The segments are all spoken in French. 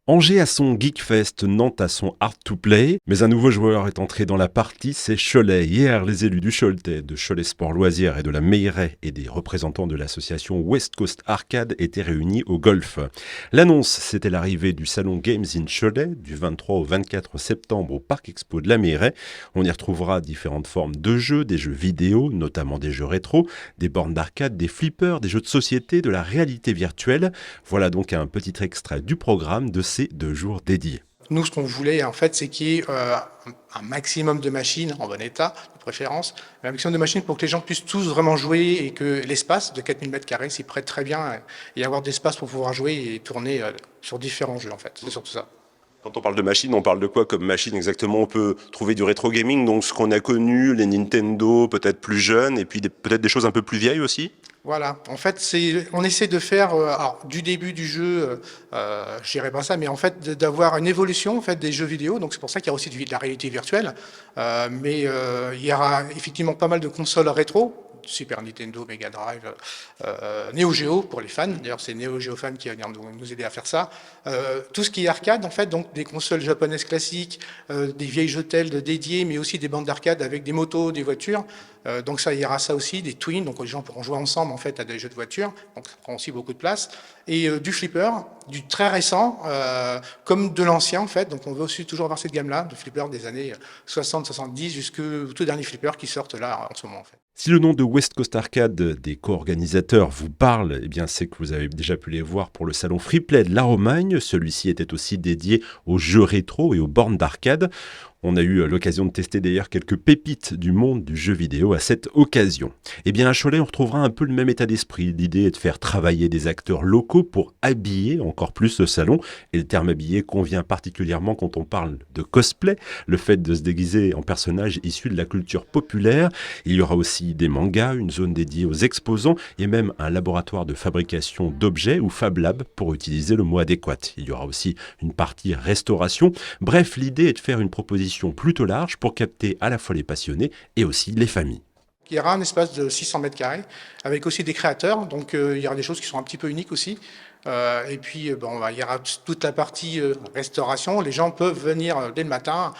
Angers a son Geekfest, Nantes a son Art to Play, mais un nouveau joueur est entré dans la partie, c'est Cholet. Hier, les élus du Choletais, de Cholet Sport Loisirs et de la Meilleraie et des représentants de l'association West Coast Arcade étaient réunis au golf. L'annonce, c'était l'arrivée du salon Games in Cholet du 23 au 24 septembre au Parc Expo de la Meilleraie. On y retrouvera différentes formes de jeux, des jeux vidéo, notamment des jeux rétro, des bornes d'arcade, des flippers, des jeux de société, de la réalité virtuelle. Voilà donc un petit extrait du programme de ces 2 jours dédiés. Nous, ce qu'on voulait, en fait, c'est qu'il y ait un maximum de machines en bon état, de préférence, mais un maximum de machines pour que les gens puissent tous vraiment jouer et que l'espace de 4000 m² s'y prête très bien et avoir d'espace pour pouvoir jouer et tourner sur différents jeux, en fait. C'est surtout ça. Quand on parle de machine, on parle de quoi comme machine exactement? On peut trouver du rétro gaming, donc ce qu'on a connu, les Nintendo peut-être plus jeunes, et puis peut-être des choses un peu plus vieilles aussi? Voilà, en fait, on essaie de faire, alors, du début du jeu, je dirais pas ça, mais en fait, d'avoir une évolution en fait des jeux vidéo. Donc c'est pour ça qu'il y a aussi de la réalité virtuelle, mais il y aura effectivement pas mal de consoles rétro. Super Nintendo, Mega Drive, Neo Geo pour les fans. D'ailleurs, c'est Neo Geo Fan qui va venir nous aider à faire ça. Tout ce qui est arcade, en fait, donc des consoles japonaises classiques, des vieilles jetelles dédiées, mais aussi des bandes d'arcade avec des motos, des voitures. Donc ça, il y aura ça aussi, des twins, donc les gens pourront jouer ensemble en fait à des jeux de voitures. Donc ça prend aussi beaucoup de place. Et du flipper, du très récent, comme de l'ancien en fait. Donc on veut aussi toujours avoir cette gamme-là, de flipper des années 60-70 jusqu'au tout dernier flipper qui sortent là en ce moment en fait. Si le nom de West Coast Arcade des co-organisateurs vous parle, eh bien c'est que vous avez déjà pu les voir pour le salon Freeplay de la Romagne. Celui-ci était aussi dédié aux jeux rétro et aux bornes d'arcade. On a eu l'occasion de tester d'ailleurs quelques pépites du monde du jeu vidéo à cette occasion. Eh bien à Cholet, on retrouvera un peu le même état d'esprit. L'idée est de faire travailler des acteurs locaux pour habiller encore plus ce salon. Et le terme habiller convient particulièrement quand on parle de cosplay, le fait de se déguiser en personnage issu de la culture populaire. Il y aura aussi des mangas, une zone dédiée aux exposants et même un laboratoire de fabrication d'objets ou Fab Lab pour utiliser le mot adéquat. Il y aura aussi une partie restauration. Bref, l'idée est de faire une proposition plutôt large pour capter à la fois les passionnés et aussi les familles. Il y aura un espace de 600 m² avec aussi des créateurs, donc il y aura des choses qui sont un petit peu uniques aussi. Et puis il y aura toute la partie restauration. Les gens peuvent venir dès le matin,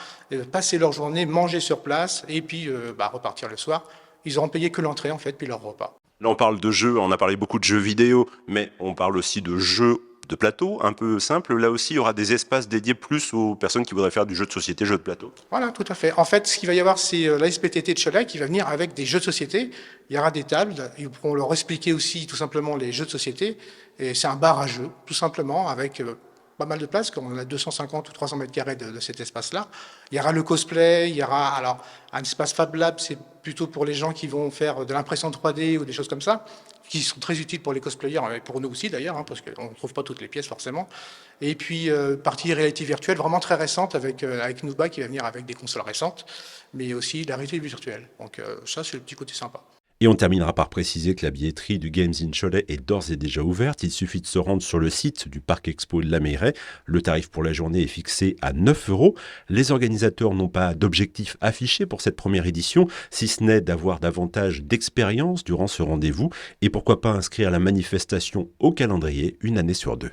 passer leur journée, manger sur place et puis repartir le soir. Ils auront payé que l'entrée en fait, puis leur repas. Là, on parle de jeux, on a parlé beaucoup de jeux vidéo, mais on parle aussi de jeux de plateau, un peu simple. Là aussi, il y aura des espaces dédiés plus aux personnes qui voudraient faire du jeu de société, jeu de plateau. Voilà, tout à fait. En fait, ce qu'il va y avoir, c'est la SPTT de Cholet qui va venir avec des jeux de société. Il y aura des tables, ils pourront leur expliquer aussi tout simplement les jeux de société. Et c'est un bar à jeux, tout simplement, avec pas mal de place, comme on a 250 ou 300 m² de cet espace-là. Il y aura le cosplay, il y aura alors un espace Fab Lab, c'est plutôt pour les gens qui vont faire de l'impression 3D ou des choses comme ça, qui sont très utiles pour les cosplayers, et pour nous aussi d'ailleurs, parce qu'on ne trouve pas toutes les pièces forcément. Et puis, partie réalité virtuelle, vraiment très récente, avec Nuba qui va venir avec des consoles récentes, mais aussi la réalité virtuelle. Donc ça, c'est le petit côté sympa. Et on terminera par préciser que la billetterie du Games in Cholet est d'ores et déjà ouverte. Il suffit de se rendre sur le site du Parc Expo de la Meilleraie. Le tarif pour la journée est fixé à 9 €. Les organisateurs n'ont pas d'objectif affiché pour cette première édition, si ce n'est d'avoir davantage d'expérience durant ce rendez-vous. Et pourquoi pas inscrire la manifestation au calendrier une année sur 2.